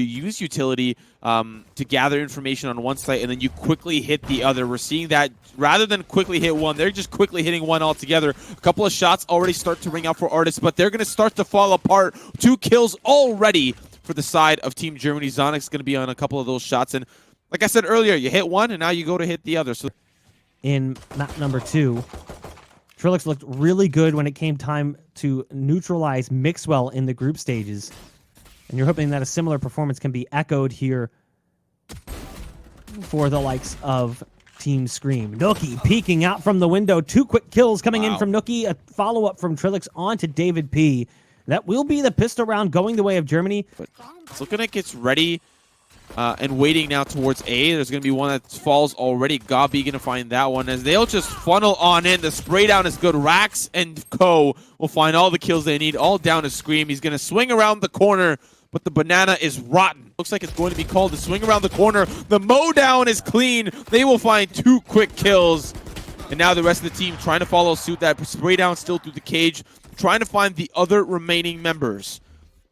use utility to gather information on one site, and then you quickly hit the other. We're seeing that rather than quickly hit one, they're just quickly hitting one altogether. A couple of shots already start to ring out for Artis, but they're going to start to fall apart. 2 kills already for the side of Team Germany. Zonix going to be on a couple of those shots, and like I said earlier, you hit one, and now you go to hit the other. So in map number 2, Trilix looked really good when it came time to neutralize Mixwell in the group stages. And you're hoping that a similar performance can be echoed here for the likes of Team ScreaM. Nookie peeking out from the window. 2 quick kills coming in from Nookie. A follow-up from Trilix onto David P. That will be the pistol round going the way of Germany. But it's looking like it's ready and waiting now towards A. There's going to be one that falls already. Gabi going to find that one as they'll just funnel on in. The spray down is good. Rax and Co will find all the kills they need, all down to ScreaM. He's going to swing around the corner, but the banana is rotten. Looks like it's going to be called to swing around the corner. The mow down is clean. They will find 2 quick kills. And now the rest of the team trying to follow suit. That spray down still through the cage, trying to find the other remaining members.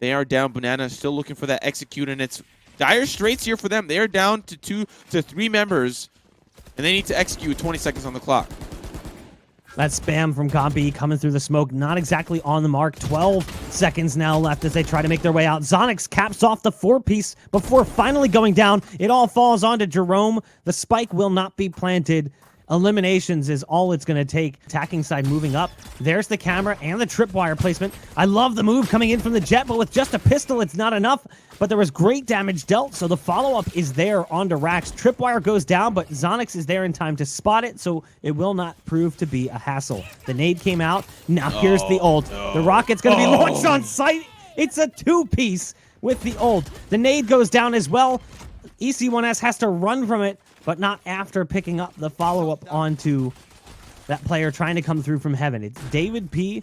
They are down. Banana still looking for that execute, and it's dire straits here for them. They are down to 2 to 3 members, and they need to execute with 20 seconds on the clock. That spam from Gabi coming through the smoke, not exactly on the mark. 12 seconds now left as they try to make their way out. Zonix caps off the 4-piece before finally going down. It all falls onto Jerome. The spike will not be planted. Eliminations is all it's going to take. Attacking side moving up. There's the camera and the tripwire placement. I love the move coming in from the Jet, but with just a pistol, it's not enough. But there was great damage dealt, so the follow-up is there onto Rax. Tripwire goes down, but Zonix is there in time to spot it, so it will not prove to be a hassle. The nade came out. Now here's the ult. No. The rocket's going to be launched on sight. It's a 2-piece with the ult. The nade goes down as well. EC1S has to run from it, but not after picking up the follow-up onto that player trying to come through from heaven. It's David P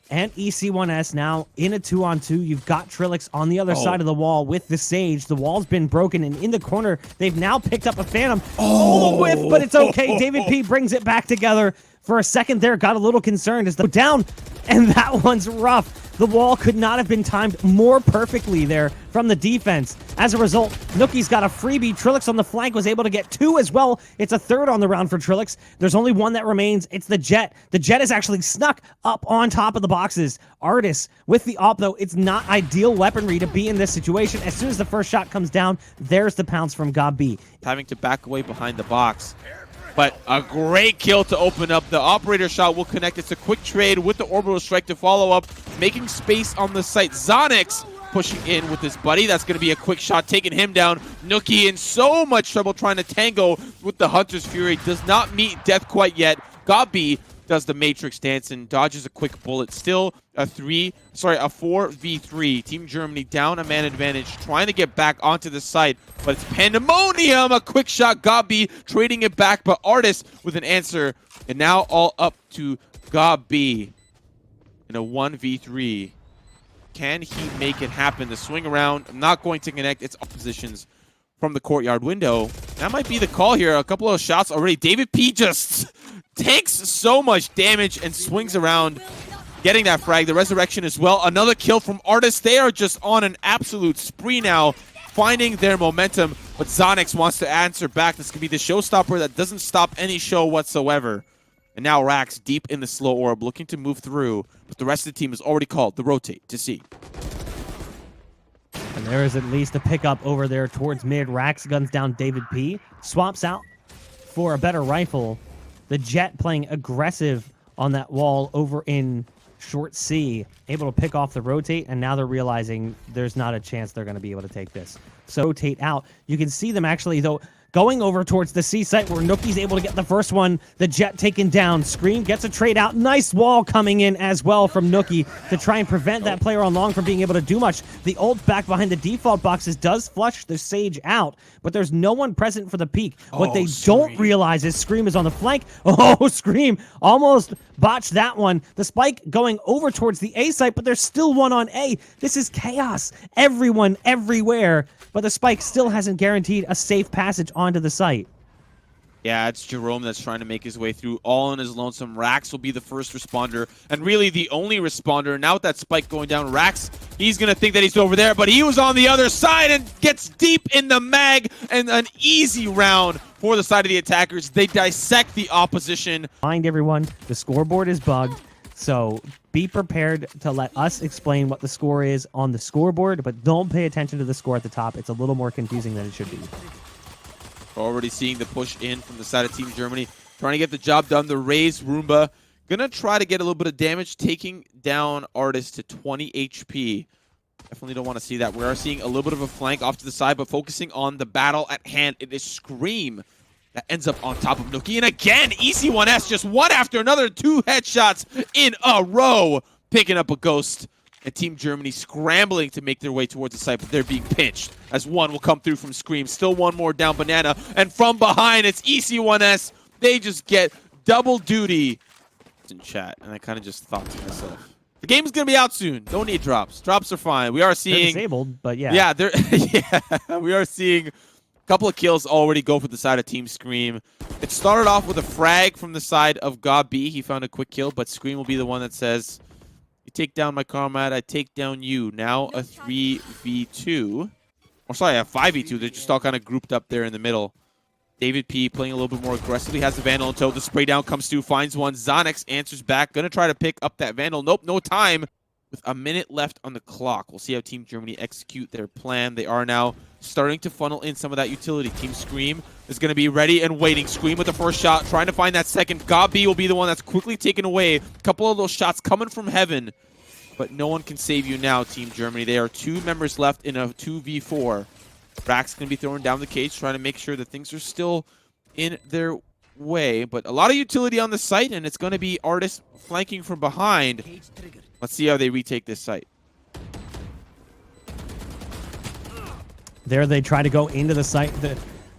and EC1S now in a 2-on-2. You've got Trilix on the other side of the wall with the Sage. The wall's been broken, and in the corner, they've now picked up a Phantom. Oh, the whiff, but it's okay. David P brings it back together. For a second there, got a little concerned as they go down, and that one's rough. The wall could not have been timed more perfectly there from the defense. As a result, Nookie's got a freebie. Trilix on the flank was able to get 2 as well. It's a 3rd on the round for Trilix. There's only one that remains. It's the Jet. The Jet is actually snuck up on top of the boxes. Artis with the op, though, it's not ideal weaponry to be in this situation. As soon as the first shot comes down, there's the pounce from Gabi. Having to back away behind the box. But a great kill to open up. The operator shot will connect. It's a quick trade with the orbital strike to follow up, making space on the site. Zonix pushing in with his buddy. That's going to be a quick shot, taking him down. Nookie in so much trouble trying to tango with the Hunter's Fury. Does not meet death quite yet. Gabi does the Matrix dance and dodges a quick bullet. Still a 4v3. Team Germany down a man advantage, trying to get back onto the site, but it's pandemonium. A quick shot, Gabi trading it back, but Artis with an answer, and now all up to Gabi in a 1v3. Can he make it happen? The swing around, I'm not going to connect. It's oppositions from the courtyard window. That might be the call here. A couple of shots already. David P just takes so much damage and swings around, getting that frag. The resurrection as well. Another kill from Artis. They are just on an absolute spree now, finding their momentum. But Zonix wants to answer back. This could be the showstopper that doesn't stop any show whatsoever. And now Rax deep in the slow orb, looking to move through. But the rest of the team is already called the rotate to C. And there is at least a pickup over there towards mid. Rax guns down David P. Swaps out for a better rifle. The Jet playing aggressive on that wall over in short C. Able to pick off the rotate, and now they're realizing there's not a chance they're going to be able to take this. So rotate out. You can see them actually, though, going over towards the C site where Nookie's able to get the first one. The Jet taken down. ScreaM gets a trade out. Nice wall coming in as well from Nookie to try and prevent that player on long from being able to do much. The ult back behind the default boxes does flush the Sage out, but there's no one present for the peek. What they don't realize is ScreaM is on the flank. Oh, ScreaM almost botched that one. The spike going over towards the A site, but there's still one on A. This is chaos. Everyone, everywhere. But the spike still hasn't guaranteed a safe passage onto the site. Yeah, it's Jerome that's trying to make his way through all on his lonesome. Rax will be the first responder, and really the only responder. Now with that spike going down, Rax, he's going to think that he's over there, but he was on the other side and gets deep in the mag, and an easy round for the side of the attackers. They dissect the opposition. Mind everyone, the scoreboard is bugged, so be prepared to let us explain what the score is on the scoreboard, but don't pay attention to the score at the top. It's a little more confusing than it should be. Already seeing the push in from the side of Team Germany. Trying to get the job done. The raised Roomba. Gonna try to get a little bit of damage, taking down Artist to 20 HP. Definitely don't want to see that. We are seeing a little bit of a flank off to the side, but focusing on the battle at hand. It is ScreaM that ends up on top of Nookie. And again, EC1S just one after another. 2 headshots in a row. Picking up a ghost. And Team Germany scrambling to make their way towards the site, but they're being pinched as one will come through from ScreaM. Still one more down Banana. And from behind, it's EC1S. They just get double duty. In chat, and I kind of just thought to myself, the game's going to be out soon. Don't need drops. Drops are fine. We are seeing... They're disabled, but yeah. Yeah, yeah, we are seeing a couple of kills already go for the side of Team ScreaM. It started off with a frag from the side of God B. He found a quick kill, but ScreaM will be the one that says... You take down my comrade, I take down you. Now a 3v2. Or sorry, a 5v2. They're just all kind of grouped up there in the middle. David P playing a little bit more aggressively. Has the Vandal in tow. The spray down comes through, finds one. Zonix answers back. Gonna try to pick up that Vandal. Nope, no time. With a minute left on the clock. We'll see how Team Germany execute their plan. They are now starting to funnel in some of that utility. Team ScreaM is going to be ready and waiting. ScreaM with the first shot, trying to find that second. Gabi will be the one that's quickly taken away. A couple of those shots coming from heaven. But no one can save you now, Team Germany. There are 2 members left in a 2v4. Rax going to be throwing down the cage, trying to make sure that things are still in their way. But a lot of utility on the site, and it's going to be Artist flanking from behind. Let's see how they retake this site. There they try to go into the site.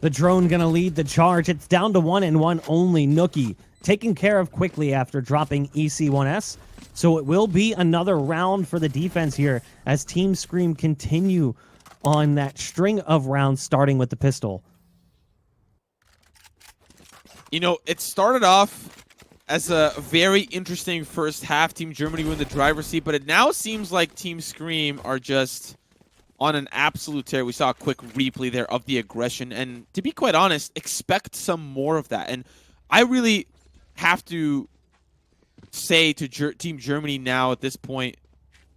The drone going to lead the charge. It's down to 1-1 only. Nookie taken care of quickly after dropping EC1S. So it will be another round for the defense here as Team ScreaM continue on that string of rounds starting with the pistol. You know, it started off as a very interesting first half. Team Germany were in the driver's seat, but it now seems like Team ScreaM are just on an absolute tear. We saw a quick replay there of the aggression, and to be quite honest, expect some more of that. And I really have to say to Team Germany now at this point,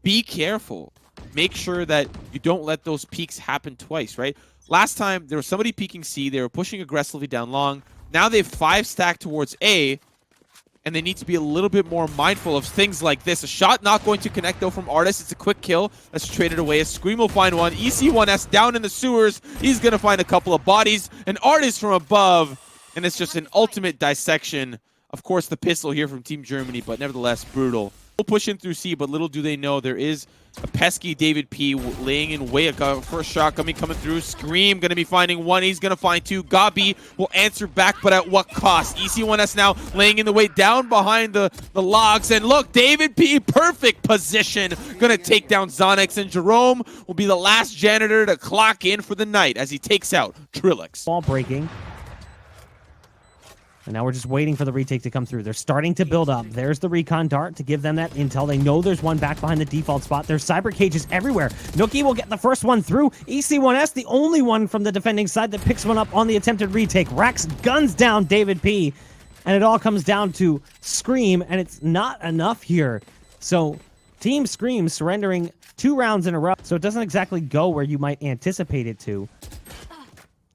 be careful. Make sure that you don't let those peaks happen twice, right? Last time, there was somebody peeking C. They were pushing aggressively down long. Now they've 5 stacked towards A, and they need to be a little bit more mindful of things like this. A shot not going to connect, though, from Artist. It's a quick kill. That's traded away. ScreaM will find one. EC1S down in the sewers. He's going to find a couple of bodies. An Artist from above, and it's just an ultimate dissection. Of course, the pistol here from Team Germany, but nevertheless, brutal. We'll push in through C, but little do they know there is a pesky David P laying in wait. First shot coming through. ScreaM going to be finding one. He's going to find 2. Gabi will answer back, but at what cost? EC1S now laying in the way down behind the logs. And look, David P, perfect position. Going to take down Zonix, and Jerome will be the last janitor to clock in for the night as he takes out Trilix. Ball breaking. And now we're just waiting for the retake to come through. They're starting to build up. There's the recon dart to give them that intel. They know there's one back behind the default spot. There's cyber cages everywhere. Nookie will get the first one through. EC1S, the only one from the defending side that picks one up on the attempted retake. Rax guns down David P. And it all comes down to ScreaM, and it's not enough here. So Team ScreaM surrendering 2 rounds in a row. So it doesn't exactly go where you might anticipate it to.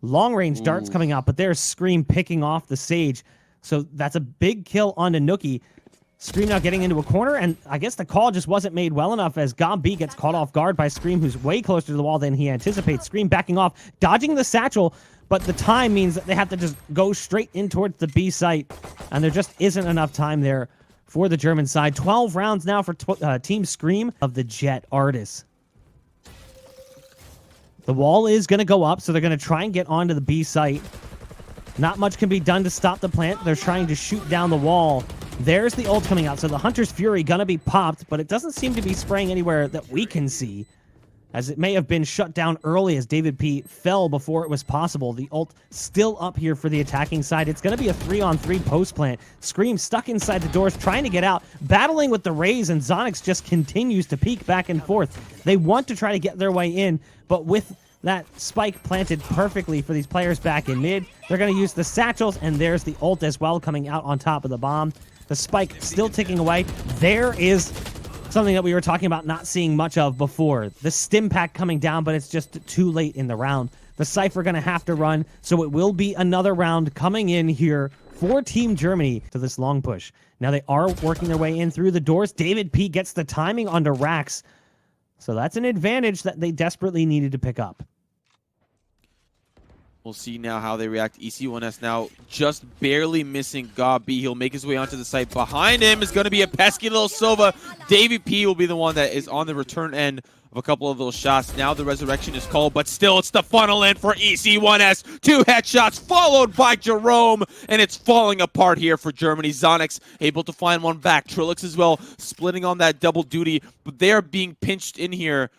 Long-range darts coming out, but there's ScreaM picking off the Sage. So that's a big kill onto Nookie. ScreaM now getting into a corner, and I guess the call just wasn't made well enough as Gabi gets caught off guard by ScreaM, who's way closer to the wall than he anticipates. ScreaM backing off, dodging the satchel, but the time means that they have to just go straight in towards the B site, and there just isn't enough time there for the German side. 12 rounds now for Team ScreaM of the Jet Artists. The wall is going to go up, so they're going to try and get onto the B site. Not much can be done to stop the plant. They're trying to shoot down the wall. There's the ult coming out, so the Hunter's Fury going to be popped, but it doesn't seem to be spraying anywhere that we can see. as it may have been shut down early as David P fell before it was possible. The ult still up here for the attacking side. It's going to be a 3-on-3 post plant. ScreaM stuck inside the doors, trying to get out, battling with the Raze, and Zonix just continues to peek back and forth. They want to try to get their way in, but with that spike planted perfectly for these players back in mid, they're going to use the satchels, and there's the ult as well coming out on top of the bomb. The spike still ticking away. There is something that we were talking about not seeing much of before. The stim pack coming down, but it's just too late in the round. The Cypher going to have to run, so it will be another round coming in here for Team Germany to this long push. Now they are working their way in through the doors. David P gets the timing onto Rax, so that's an advantage that they desperately needed to pick up. We'll see now how they react. EC1S now just barely missing Gob B. He'll make his way onto the site. Behind him is going to be a pesky little Sova. David P will be the one that is on the return end of a couple of those shots. Now the resurrection is called, but still it's the funnel in for EC1S. 2 headshots followed by Jerome, and it's falling apart here for Germany. Zonix able to find one back. Trilix as well, splitting on that double duty, but they are being pinched in here.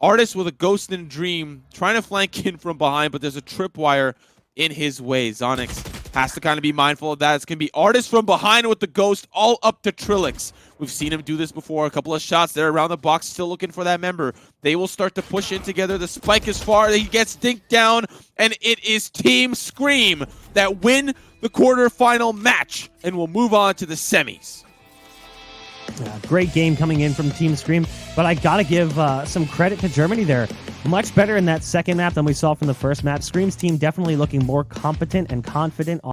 Artist with a Ghost and Dream trying to flank in from behind, but there's a tripwire in his way. Zonix has to kind of be mindful of that. It's going to be Artist from behind with the Ghost all up to Trilix. We've seen him do this before. A couple of shots there around the box, still looking for that member. They will start to push in together. The spike is far. He gets dinked down, and it is Team ScreaM that win the quarterfinal match and will move on to the semis. Great game coming in from Team ScreaM, but I gotta give some credit to Germany there. Much better in that second map than we saw from the first map. ScreaM's team definitely looking more competent and confident on